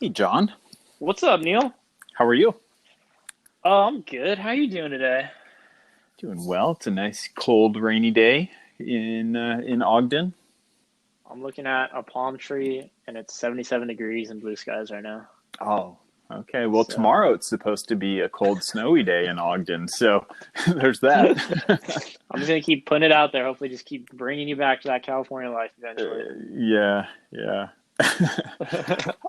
Hey, John. What's up, Neil? How are you? Oh, I'm good. How you doing today? Doing well. It's a nice, cold, rainy day in Ogden. I'm looking at a palm tree and it's 77 degrees and blue skies right now. Oh, okay. Well, So tomorrow it's supposed to be a cold, snowy day in Ogden, so there's I'm that. just gonna keep putting it out there. Hopefully, just keep bringing you back to that California life Uh, eventually. yeah, yeah.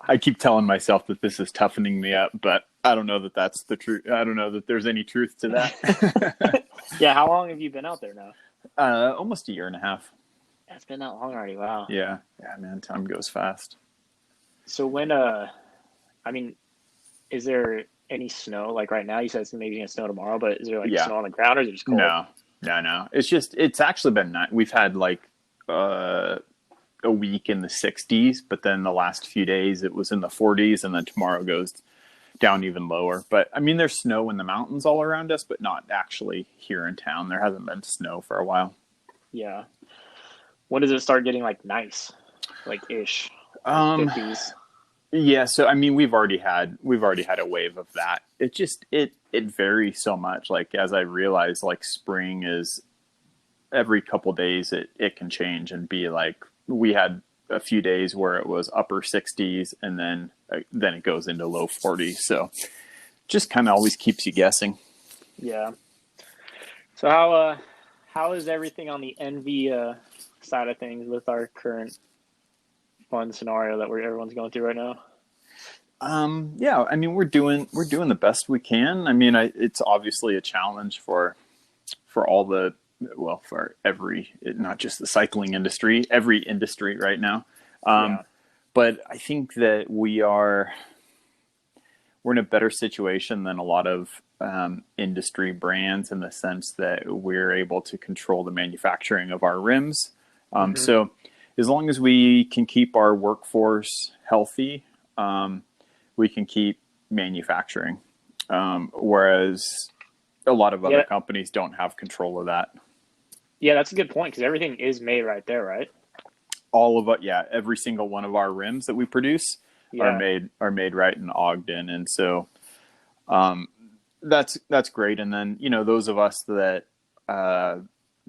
I keep telling myself that this is toughening me up, but I don't know that that's the truth. I don't know that there's any truth to that. Yeah, how long have you been out there now? Almost a year and a half. Yeah, it's been that long already. Wow. Yeah, yeah, man. Time goes fast. So I mean, is there any snow like right now? You said it's maybe gonna snow tomorrow, but is there like Yeah. snow on the ground or is it just cold? No, no. It's actually been nice. We've had like uh, a week in the 60s, but then the last few days it was in the 40s, and then tomorrow goes down even lower. But I mean, there's snow in the mountains all around us, but not actually here in town. There hasn't been snow for a while. Yeah. When does it start getting like nice, like ish, like Um, 50s? yeah. So I mean, we've already had a wave of that. It varies so much. Like as I realize, like spring is every couple days it can change and be like we had a few days where it was upper 60s and then it goes into low 40s, so just kind of always keeps you guessing. Yeah. So how is everything on the envy side of things with our current fun scenario that everyone's going through right now? Yeah, I mean we're doing the best we can. I mean it's obviously a challenge for all the, well, for every, not just the cycling industry, every industry right now. um, Yeah. but I think that we're in a better situation than a lot of industry brands in the sense that we're able to control the manufacturing of our rims. Hmm. So as long as we can keep our workforce healthy, we can keep manufacturing. Whereas a lot of other Yeah. companies don't have control of that. Yeah, that's a good point because everything is made right there, right? All of it, yeah, every single one of our rims that we produce Yeah. are made right in Ogden, and so that's great. And then those of us that uh,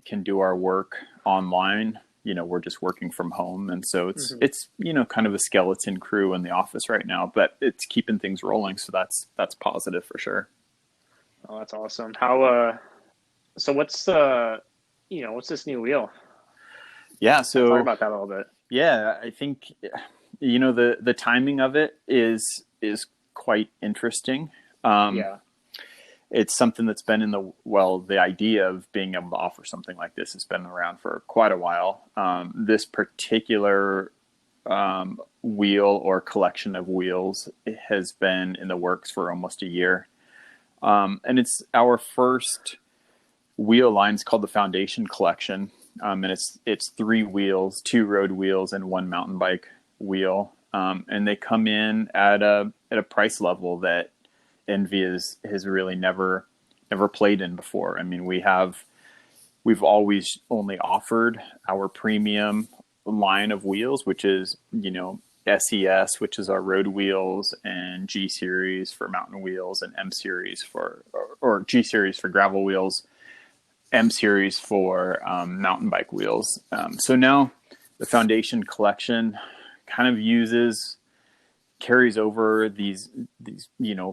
can do our work online, we're just working from home, and so it's Hmm. it's kind of a skeleton crew in the office right now, but it's keeping things rolling, so that's positive for sure. Oh, that's awesome. So what's this new wheel? Yeah, Kind of talk so about that a little bit. yeah, I think the timing of it is quite interesting. Um, Yeah. it's something that's been in the idea of being able to offer something like this has been around for quite a while. This particular wheel or collection of wheels has been in the works for almost a year. And it's our first wheel line. It's called the Foundation Collection. And it's three wheels, two road wheels and one mountain bike wheel. And they come in at a price level that Envy has really never played in before. I mean, we've always only offered our premium line of wheels, which is SES, which is our road wheels, and G series for mountain wheels, and M series or G series for gravel wheels, M series for mountain bike wheels. So now the Foundation Collection kind of carries over these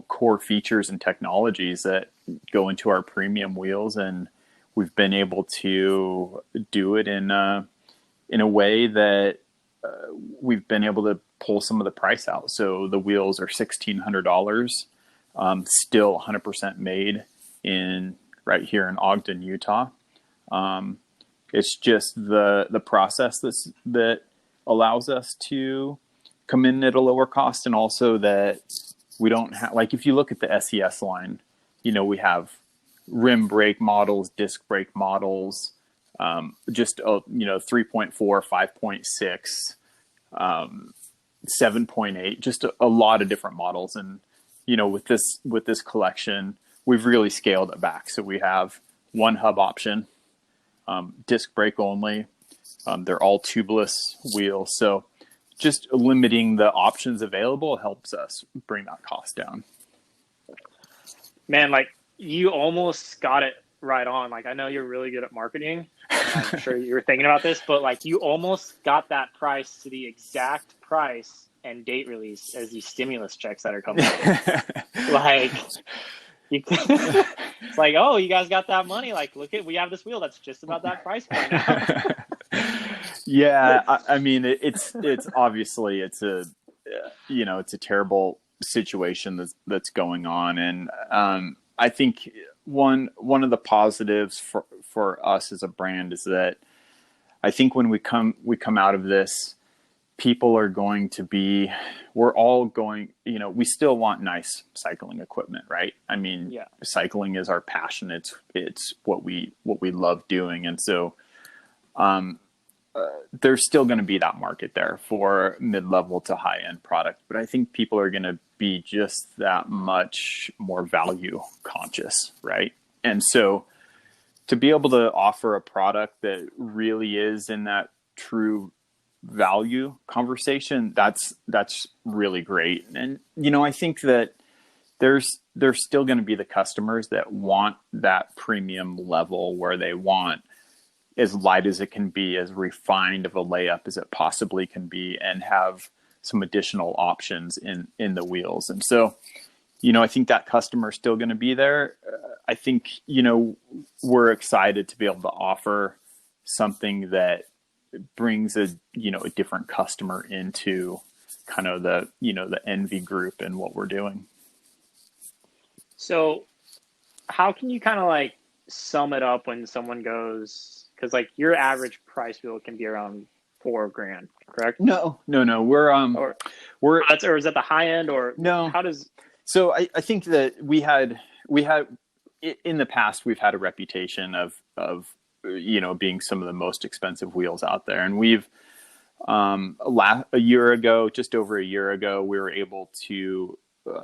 core features and technologies that go into our premium wheels, and we've been able to do it in a way that we've been able to pull some of the price out. So the wheels are $1,600, still 100% made in right here in Ogden, Utah. It's just the process that allows us to come in at a lower cost, and also that we don't have, like, if you look at the SES line, we have rim brake models, disc brake models, just 3.4, 5.6, 7.8, just a lot of different models. And with this collection, we've really scaled it back. So we have one hub option, disc brake only. They're all tubeless wheels. So just limiting the options available helps us bring that cost down. Man, like you almost got it right on. Like I know you're really good at marketing. I'm sure you were thinking about this, but like you almost got that price to the exact price and date release as these stimulus checks that are coming out. Like it's like, oh, you guys got that money. Like, look we have this wheel that's just about that price point now. Yeah, I mean, it's obviously it's a it's a terrible situation that's going on, and I think one of the positives for us as a brand is that I think when we come out of this, people are going to be, we're all going, we still want nice cycling equipment, right? I mean, yeah. Cycling is our passion. It's what we love doing. And so, there's still going to be that market there for mid-level to high-end product, but I think people are going to be just that much more value conscious, right? And so to be able to offer a product that really is in that true value conversation, that's really great. And I think that there's still going to be the customers that want that premium level where they want as light as it can be, as refined of a layup as it possibly can be, and have some additional options in the wheels. And so, I think that customer is still going to be there. I think, we're excited to be able to offer something that brings a different customer into kind of the ENVE group and what we're doing. So how can you kind of like sum it up when someone goes, because like your average price wheel can be around $4,000, correct? No. Or is that the high end, or no? How does? So I think that we had in the past, we've had a reputation of being some of the most expensive wheels out there, and we've just over a year ago, we were able to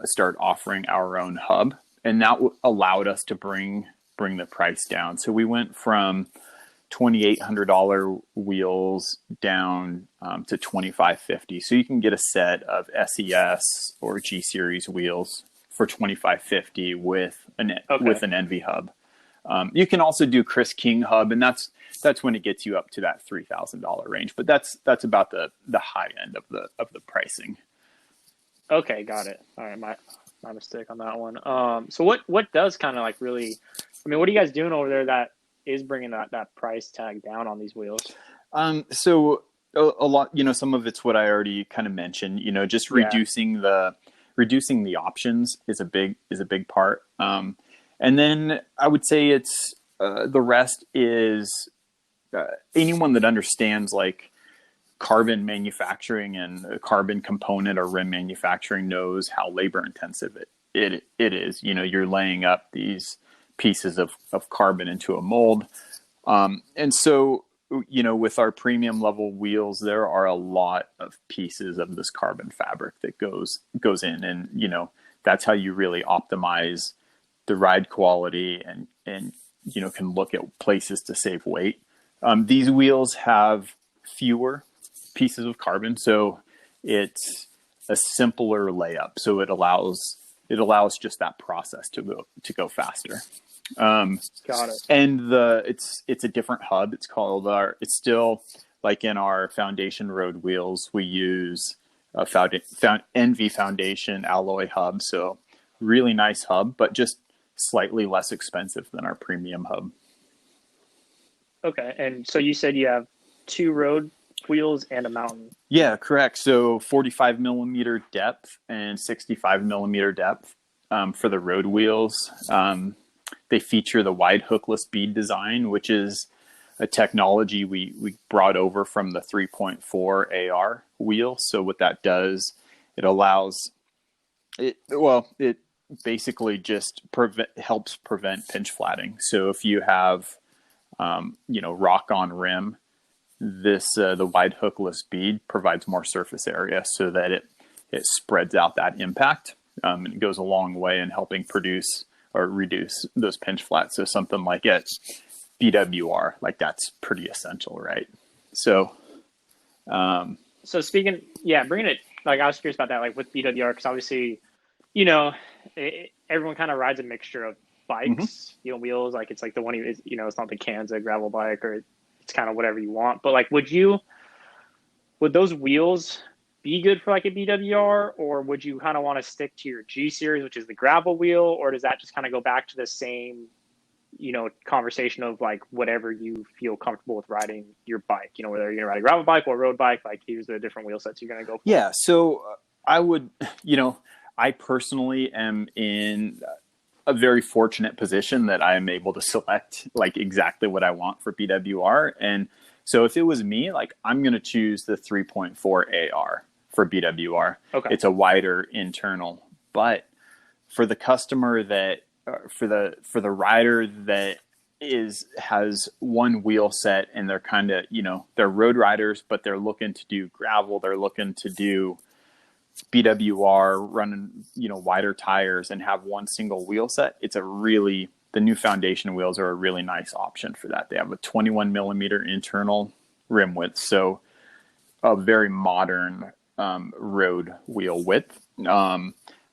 start offering our own hub, and that allowed us to bring the price down. So we went from $2,800 wheels down to $2,550. So you can get a set of SES or G Series wheels for $2,550 with an ENVE hub. You can also do Chris King hub, and that's when it gets you up to that $3,000 range. But that's about the high end of the pricing. Okay, got it. All right, my mistake on that one. So what does kind of like really? I mean, what are you guys doing over there that is bringing that price tag down on these wheels? So a lot, some of it's what I already kind of mentioned, just reducing the options is a big part. And then I would say it's, the rest is, anyone that understands like carbon manufacturing and carbon component or rim manufacturing knows how labor intensive it is. You're laying up these pieces of carbon into a mold. And so, with our premium level wheels, there are a lot of pieces of this carbon fabric that goes in, and, that's how you really optimize the ride quality and can look at places to save weight. These wheels have fewer pieces of carbon, so it's a simpler layup. So it allows just that process to go faster. Got it. And it's a different hub. It's still like in our Foundation road wheels, we use a ENVE Foundation alloy hub. So really nice hub, but just slightly less expensive than our premium hub. Okay. And so you said you have 2 road wheels and a mountain. Yeah, correct. So 45 millimeter depth and 65 millimeter depth for the road wheels. They feature the wide hookless bead design, which is a technology we brought over from the 3.4 AR wheel. So what that does, it basically just helps prevent pinch flatting. So if you have, rock on rim, the wide hookless bead provides more surface area so that it spreads out that impact. And it goes a long way in helping produce or reduce those pinch flats. So something like at BWR, like that's pretty essential, right? So So speaking, yeah, bringing it, like I was curious about that, like with BWR, because obviously, you know, everyone kind of rides a mixture of Mm-hmm. bikes, wheels, like it's like the one, it's not the Kanza gravel bike or it's kind of whatever you want. But like, would those wheels be good for like a BWR, or would you kind of want to stick to your G series, which is the gravel wheel, or does that just kind of go back to the same, conversation of like whatever you feel comfortable with riding your bike, whether you're gonna ride a gravel bike or a road bike, like here's the different wheel sets you're gonna go for. Yeah. So I would, I personally am in a very fortunate position that I am able to select like exactly what I want for BWR. And so if it was me, like I'm going to choose the 3.4 AR for BWR. Okay. It's a wider internal, but for the customer that for the rider that has one wheel set and they're kind of, they're road riders, but they're looking to do gravel, they're looking to do BWR, running, wider tires and have one single wheel set. The new Foundation wheels are a really nice option for that. They have a 21 millimeter internal rim width. So a very modern road wheel width,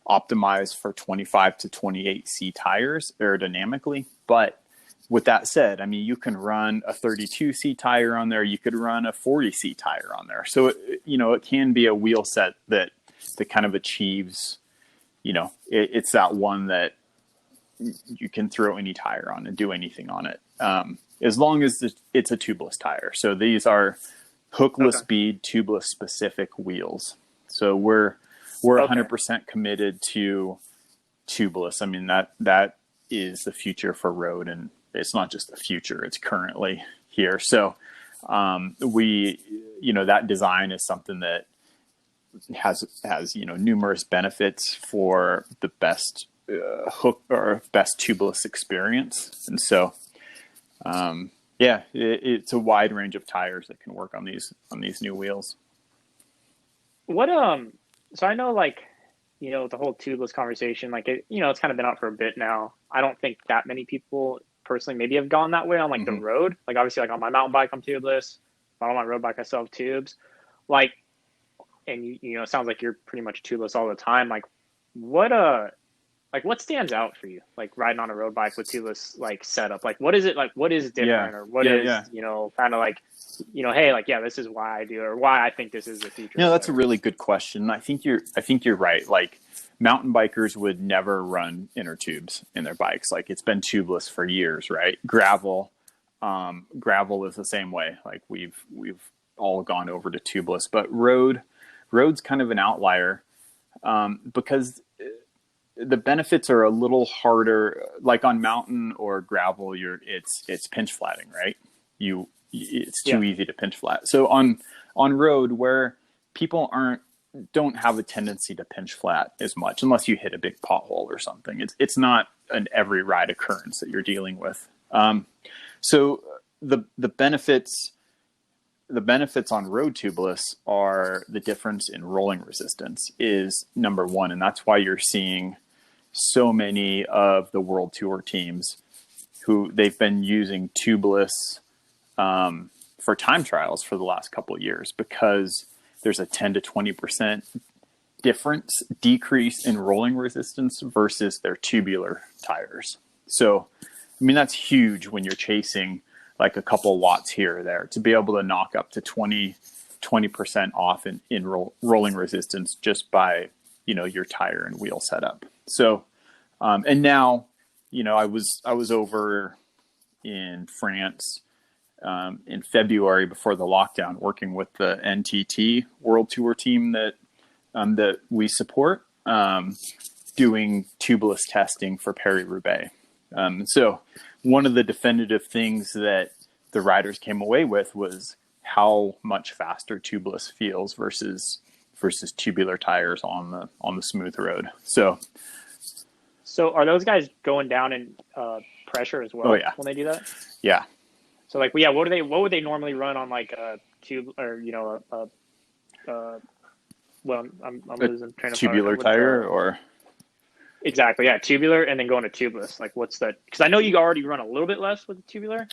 optimized for 25 to 28C tires aerodynamically. But with that said, I mean, you can run a 32C tire on there. You could run a 40C tire on there. So, it can be a wheel set that kind of achieves, it's that one that you can throw any tire on and do anything on it. As long as it's a tubeless tire. So these are hookless bead tubeless specific wheels. So we're 100% committed to tubeless. I mean, that is the future for road, and it's not just the future, it's currently here. So that design is something that has numerous benefits for the best hook or best tubeless experience. And so it's a wide range of tires that can work on these new wheels. What so I know, like, the whole tubeless conversation, like it's kind of been out for a bit now. I don't think that many people personally maybe have gone that way on like the road. Like obviously, like on my mountain bike I'm tubeless, but on my road bike I still have tubes. Like, and it sounds like you're pretty much tubeless all the time. Like what stands out for you, like riding on a road bike with tubeless like setup? Like what is it, like what is different, or what is kind of like, hey, like, yeah, this is why I do it, or why I think this is the future. That's a really good question. I think you're right. Like mountain bikers would never run inner tubes in their bikes. Like it's been tubeless for years, right? Gravel is the same way. Like we've all gone over to tubeless, but road's kind of an outlier because the benefits are a little harder. Like on mountain or gravel, it's pinch flatting, right? It's too easy to pinch flat. So on road, where people don't have a tendency to pinch flat as much unless you hit a big pothole or something. It's not an every ride occurrence that you're dealing with. So the benefits on road tubeless are the difference in rolling resistance is number one. And that's why you're seeing so many of the World Tour teams who they've been using tubeless for time trials for the last couple of years, because there's a 10 to 20% decrease in rolling resistance versus their tubular tires. So, I mean, that's huge when you're chasing like a couple watts here or there, to be able to knock up to 20% off in rolling resistance just by, your tire and wheel setup. So, and now, I was over in France in February before the lockdown, working with the NTT World Tour team that we support, doing tubeless testing for Paris-Roubaix. So one of the definitive things that the riders came away with was how much faster tubeless feels versus tubular tires on the smooth road. So are those guys going down in pressure as well? Oh yeah, when they do that? Yeah. So like, yeah, what would they normally run on like a tube, or I'm losing train of thought. Tubular tire or exactly, yeah, tubular, and then going to tubeless. Like what's that? Because I know you already run a little bit less with the tubular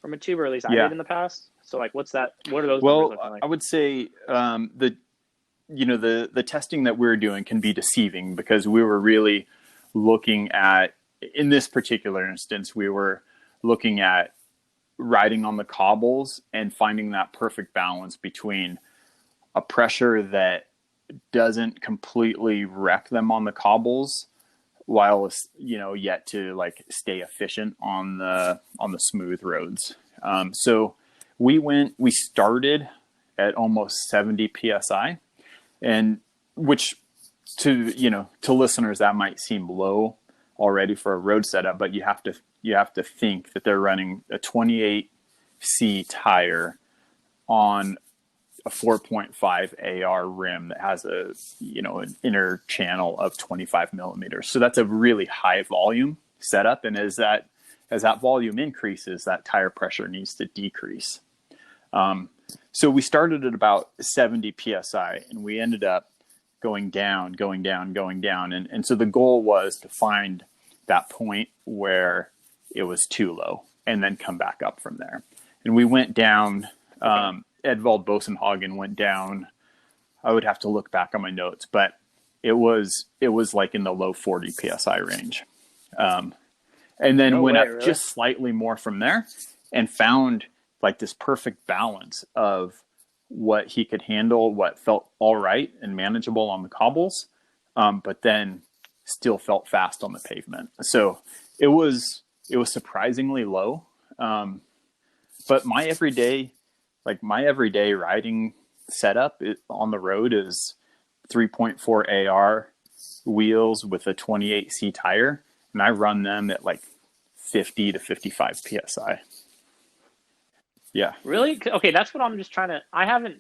from a tube, or at least I did in the past. So like, what are those numbers Well, looking like? I would say the testing that we're doing can be deceiving because we were really looking at, in this particular instance, we were looking at riding on the cobbles and finding that perfect balance between a pressure that doesn't completely wreck them on the cobbles while yet to like stay efficient on the smooth roads. So we started at almost 70 psi, and which to listeners that might seem low already for a road setup, but you have to think that they're running a 28C tire on a 4.5 AR rim that has an inner channel of 25 millimeters. So that's a really high volume setup. And as that volume increases, that tire pressure needs to decrease. So we started at about 70 PSI and we ended up going down. And so the goal was to find that point where it was too low and then come back up from there. And we went down, Edvald Bosenhagen went down. I would have to look back on my notes, but it was like in the low 40 PSI range. And then went up really? Just slightly more from there and found like this perfect balance of what he could handle, what felt all right and manageable on the cobbles, but then still felt fast on the pavement. So it was surprisingly low. But my everyday riding setup on the road is 3.4 AR wheels with a 28C tire. And I run them at like 50 to 55 PSI. Yeah. Really? Okay. That's what I'm just I haven't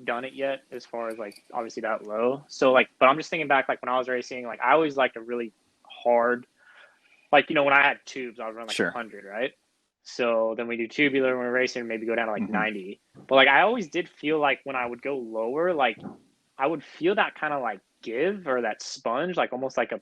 done it yet as far as like, obviously that low. So like, but I'm just thinking back, like when I was racing, like I always liked a really hard, like, when I had tubes, I would run like 100, right? So then we do tubular when we're racing, maybe go down to like 90. But like I always did feel like when I would go lower, like I would feel that kind of like give or that sponge, like almost like a,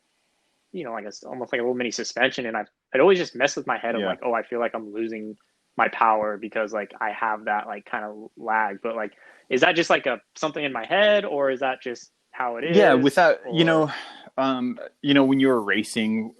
almost like a little mini suspension. And it always just messed with my head of like, oh, I feel like I'm losing my power because like I have that like kind of lag. But like, is that just like something in my head or is that just how it is? Yeah, without, when you were racing,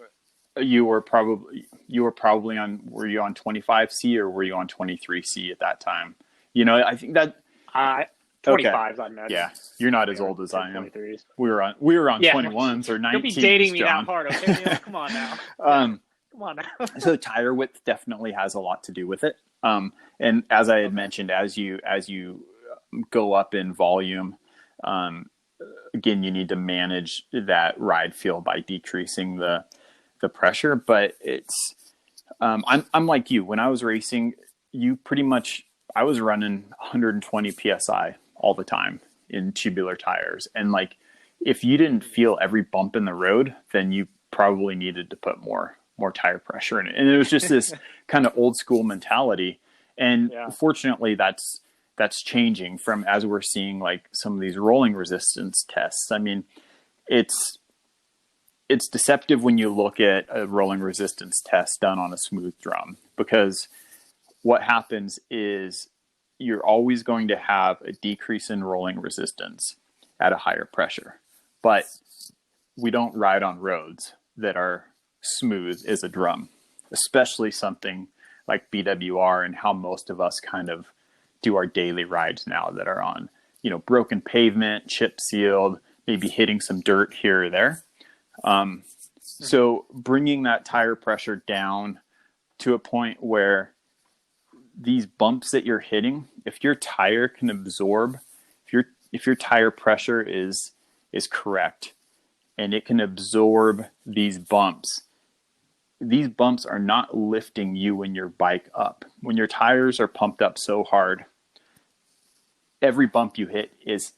you were probably on, were you on 25C or were you on 23C at that time? I think that 25s, I imagine. Yeah, you're not as old as I am. 23s. We were on 21s or 19s. Don't be dating me that hard, okay? Come on now. Come on now. So tire width definitely has a lot to do with it. And as I had mentioned, as you go up in volume, again, you need to manage that ride feel by decreasing the pressure. But it's I'm like you. When I was racing, I was running 120 PSI all the time in tubular tires. And like, if you didn't feel every bump in the road, then you probably needed to put more tire pressure in it. And it was just this kind of old school mentality. And fortunately that's changing from, as we're seeing like some of these rolling resistance tests. I mean, it's deceptive when you look at a rolling resistance test done on a smooth drum, because what happens is you're always going to have a decrease in rolling resistance at a higher pressure. But we don't ride on roads that are smooth as a drum, especially something like BWR and how most of us kind of do our daily rides now that are on, broken pavement, chip sealed, maybe hitting some dirt here or there. So bringing that tire pressure down to a point where these bumps that you're hitting, if your tire can absorb, if your tire pressure is correct and it can absorb these bumps are not lifting you and your bike up. When your tires are pumped up so hard, every bump you hit is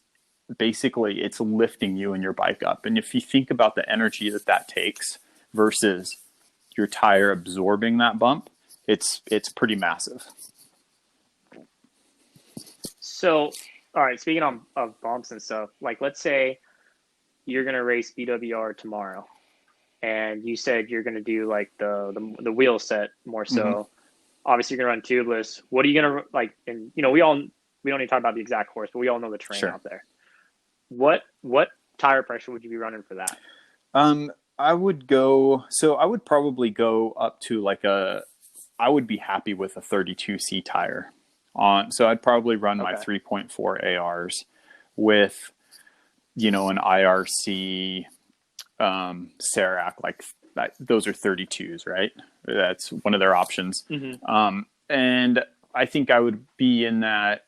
basically, it's lifting you and your bike up. And if you think about the energy that takes versus your tire absorbing that bump, it's pretty massive. So, all right, speaking of bumps and stuff, like let's say you're going to race BWR tomorrow and you said you're going to do like the wheel set more so. obviously you're going to run tubeless. What are you going to like? And we don't need to talk about the exact course, but we all know the terrain out there. What tire pressure would you be running for that? I would probably go up to I would be happy with a 32C tire on. So I'd probably run my 3.4 ARs with, an IRC, Serac, like that. Those are 32s, right? That's one of their options. Mm-hmm. And I think I would be in that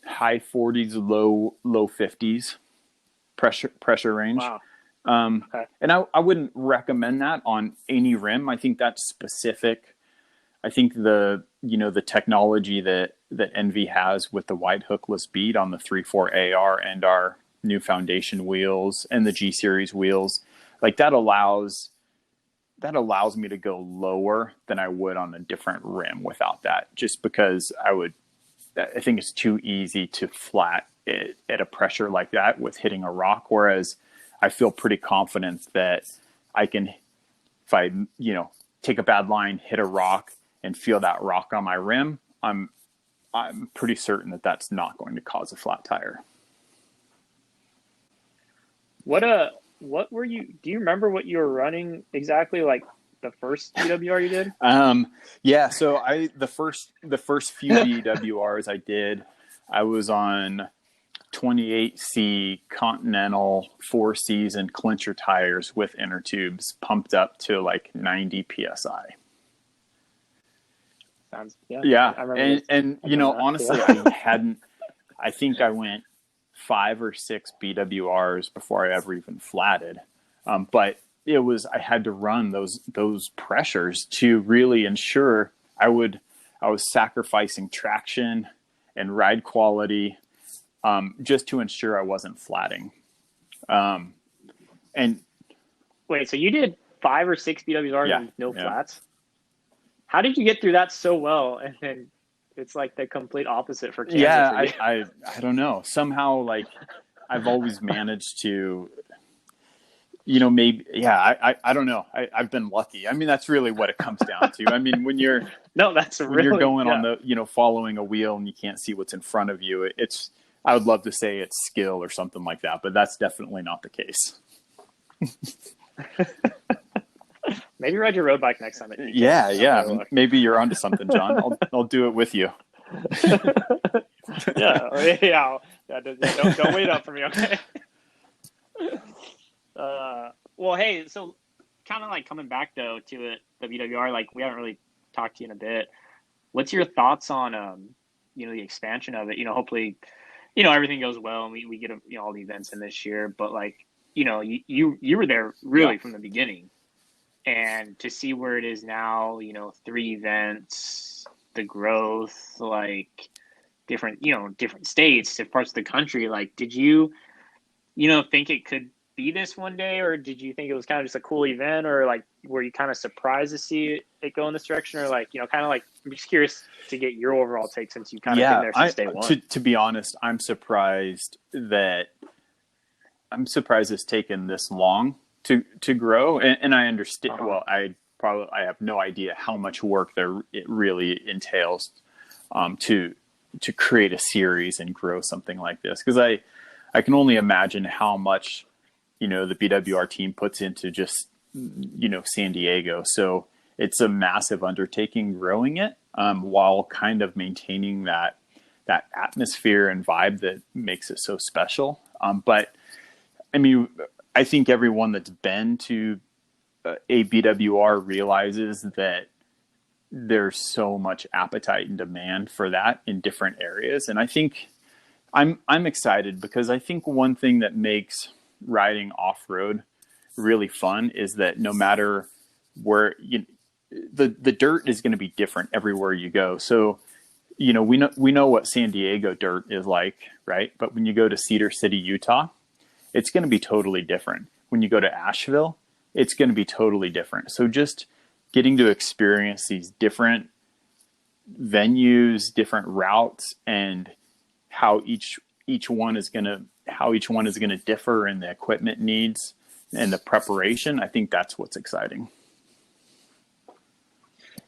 high 40s, low 50s pressure range. Wow. And I wouldn't recommend that on any rim. I think that's specific. I think the technology that ENVE has with the wide hookless bead on the 3.4 AR and our new Foundation wheels and the G series wheels, like that allows me to go lower than I would on a different rim without that, just because I think it's too easy to flat it at a pressure like that with hitting a rock. Whereas I feel pretty confident that I can, if I, take a bad line, hit a rock and feel that rock on my rim, I'm pretty certain that that's not going to cause a flat tire. What were you, do you remember what you were running exactly, like the first BWR you did? Yeah. So the first few BWRs I did, I was on 28C Continental 4-season clincher tires with inner tubes pumped up to like 90 PSI. Yeah. I remember honestly, I think I went 5 or 6 BWRs before I ever even flatted. But I had to run those pressures to really ensure I was sacrificing traction and ride quality, just to ensure I wasn't flatting. And wait, so you did 5 or 6 BWRs with no flats? How did you get through that so well? And then it's like the complete opposite for Kansas. Yeah, I don't know. Somehow, like, I've always managed to, maybe, I don't know. I've been lucky. I mean, that's really what it comes down to. I mean, when you're going on the, following a wheel and you can't see what's in front of you, I would love to say it's skill or something like that, but that's definitely not the case. Maybe ride your road bike next time. Yeah. Maybe you're onto something, John. I'll do it with you. Yeah. Don't wait up for me, okay? Well, hey, so kind of like coming back though to the BWR, like we haven't really talked to you in a bit. What's your thoughts on the expansion of it? Hopefully, everything goes well and we get all the events in this year. But like, you were there really from the beginning. And to see where it is now, 3 events, the growth, like different states, different parts of the country. Like, did you, think it could be this one day, or did you think it was kind of just a cool event, or like, were you kind of surprised to see it go in this direction, or like, kind of like, I'm just curious to get your overall take since you kind of been there since day one. To be honest, I'm surprised it's taken this long to grow, and I understand. Well, I have no idea how much work it really entails to create a series and grow something like this, because I can only imagine how much the BWR team puts into just San Diego. So it's a massive undertaking growing it, while kind of maintaining that atmosphere and vibe that makes it so special. But I mean, I think everyone that's been to a BWR realizes that there's so much appetite and demand for that in different areas. And I think I'm excited, because I think one thing that makes riding off-road really fun is that no matter where the dirt is going to be different everywhere you go. So, we know what San Diego dirt is like, right? But when you go to Cedar City, Utah, it's going to be totally different. When you go to Asheville, it's going to be totally different. So just getting to experience these different venues, different routes, and how each one is going to differ in the equipment needs and the preparation, I think that's what's exciting.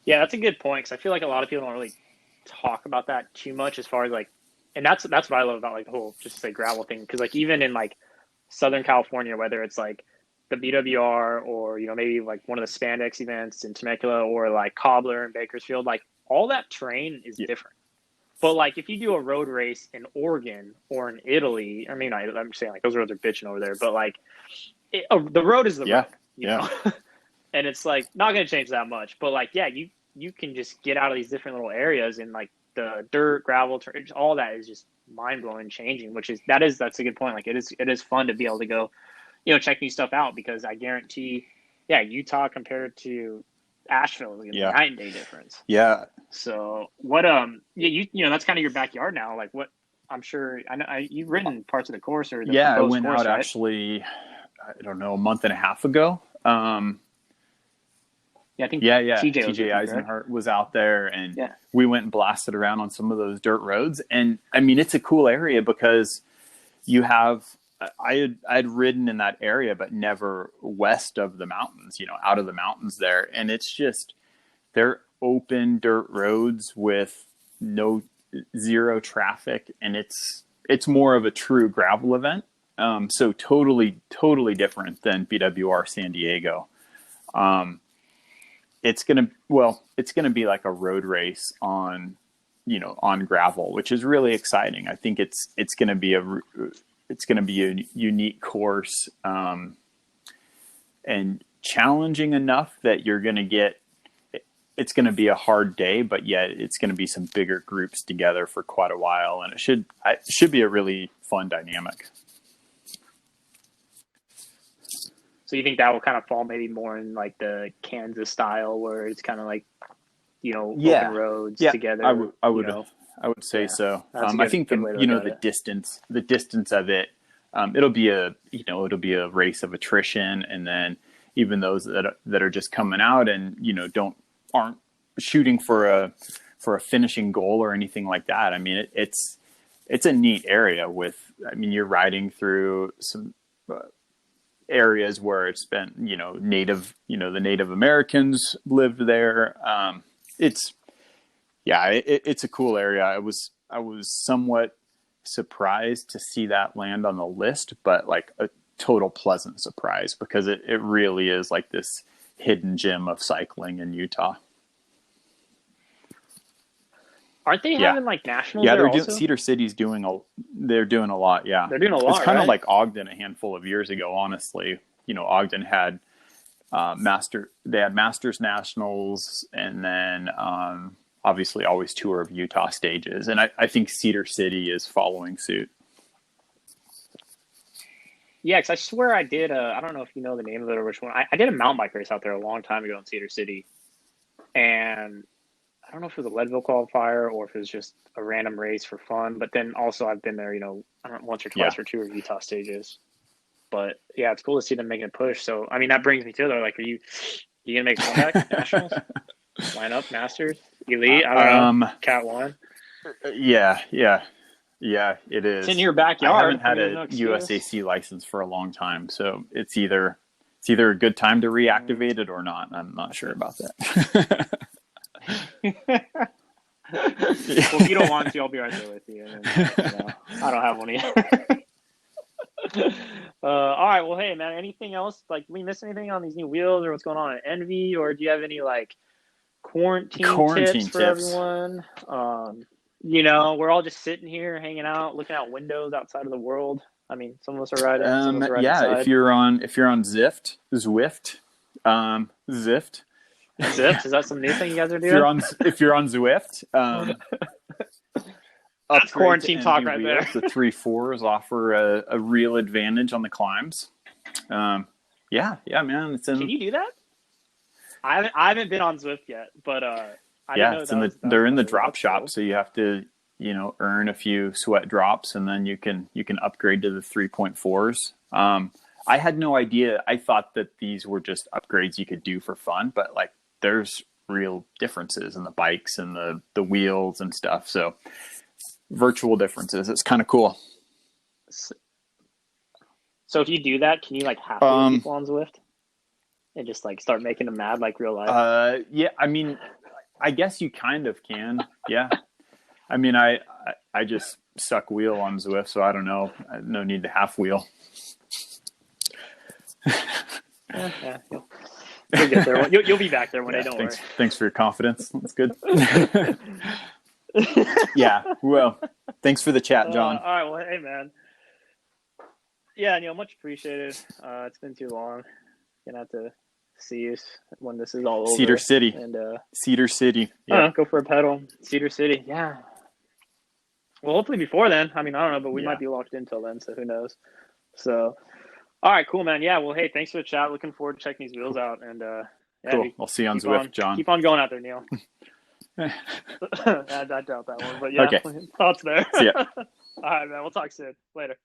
Yeah, that's a good point because I feel like a lot of people don't really talk about that too much as far as like, and that's what I love about like the whole just to say gravel thing because like even in like Southern California, whether it's like the BWR or maybe like one of the spandex events in Temecula or like Cobbler in Bakersfield, like all that terrain is Yeah. different. But like if you do a road race in Oregon or in Italy, I mean, I'm saying like those roads are bitching over there, but like the road is the road, you Yeah. know, and it's like not going to change that much. But like, yeah, you can just get out of these different little areas and like the dirt, gravel, all that is just mind blowing, changing. That's a good point. Like it is fun to be able to go, check new stuff out because I guarantee, yeah, Utah compared to Asheville is going to be night and day difference. Yeah. So what, that's kind of your backyard now. Like what, I'm sure I know you've ridden parts of the course or the I went course, out right? actually, I don't know, a month and a half ago. Yeah, I think TJ Eisenhart was out there, and we went and blasted around on some of those dirt roads. And I mean, it's a cool area because you have, I'd ridden in that area, but never west of the mountains, out of the mountains there. And it's just, they're open dirt roads with zero traffic. And it's more of a true gravel event. So totally different than BWR San Diego. It's going to be like a road race on gravel, which is really exciting. I think it's going to be a unique course, and challenging enough that it's going to be a hard day, but yet it's going to be some bigger groups together for quite a while. And it should be a really fun dynamic. So you think that will kind of fall maybe more in like the Kansas style where it's kind of like, open roads together? I would say so. I think the distance of it, it'll be a race of attrition. And then even those that are just coming out and, aren't shooting for a finishing goal or anything like that. I mean, it's a neat area you're riding through some, areas where it's been, the Native Americans lived there. It's a cool area. I was somewhat surprised to see that land on the list, but like a total pleasant surprise because it really is like this hidden gem of cycling in Utah. Aren't they having like nationals? Yeah, Cedar City's doing they're doing a lot. Yeah, they're doing a lot. It's kind of like Ogden a handful of years ago. Honestly, Ogden had Masters Nationals, and then obviously always Tour of Utah stages, and I think Cedar City is following suit. Yeah, because I swear I did. I don't know if you know the name of it or which one. I did a mountain bike race out there a long time ago in Cedar City, and I don't know if it was a Leadville qualifier or if it was just a random race for fun. But then also I've been there, once or twice for Tour of Utah stages. But yeah, it's cool to see them making a push. So I mean, that brings me to it. Like, are you gonna make a comeback? Nationals, line up, Masters, Elite? I don't know. Cat 1. Yeah, it is. It's in your backyard. I haven't had a USAC license for a long time, so it's either a good time to reactivate it or not. I'm not sure about that. Well, if you don't want to, I'll be right there with you. And, I don't have one yet. All right. Well, hey, man, anything else? Like, did we miss anything on these new wheels or what's going on at ENVE? Or do you have any, like, quarantine tips for everyone? We're all just sitting here, hanging out, looking out windows outside of the world. I mean, some of us are riding. Some of us are riding inside. If you're on Zwift, Zwift, is that some new thing you guys are doing? If you're on Zwift, that's quarantine talk right there. The 3.4s offer a real advantage on the climbs. Man. Can you do that? I haven't been on Zwift yet, but they're in the drop shop, so you have to earn a few sweat drops, and then you can upgrade to the 3.4s. I had no idea. I thought that these were just upgrades you could do for fun, but like there's real differences in the bikes and the wheels and stuff. So virtual differences. It's kind of cool. So if you do that, can you like hack people on Zwift and just like start making them mad like real life? Yeah. I mean, I guess you kind of can. Yeah. I mean, I just suck wheel on Zwift, so I don't know. No need to half wheel. Yeah, you'll get there. You'll be back there one day. Don't worry. Thanks for your confidence. That's good. Yeah. Well, thanks for the chat, John. All right. Well, hey, man. Yeah, Neil, much appreciated. It's been too long. Gonna have to see you when this is all over. Cedar City. And Cedar City. Yeah. Go for a pedal. Cedar City. Yeah. Well, hopefully before then. I mean, I don't know, but we might be locked in till then, so who knows? So, all right, cool, man. Yeah. Well, hey, thanks for the chat. Looking forward to checking these wheels out. And cool. I'll see you on Zwift, John. Keep on going out there, Neil. I doubt that one, but yeah. Okay. Thoughts there. See ya. All right, man. We'll talk soon. Later.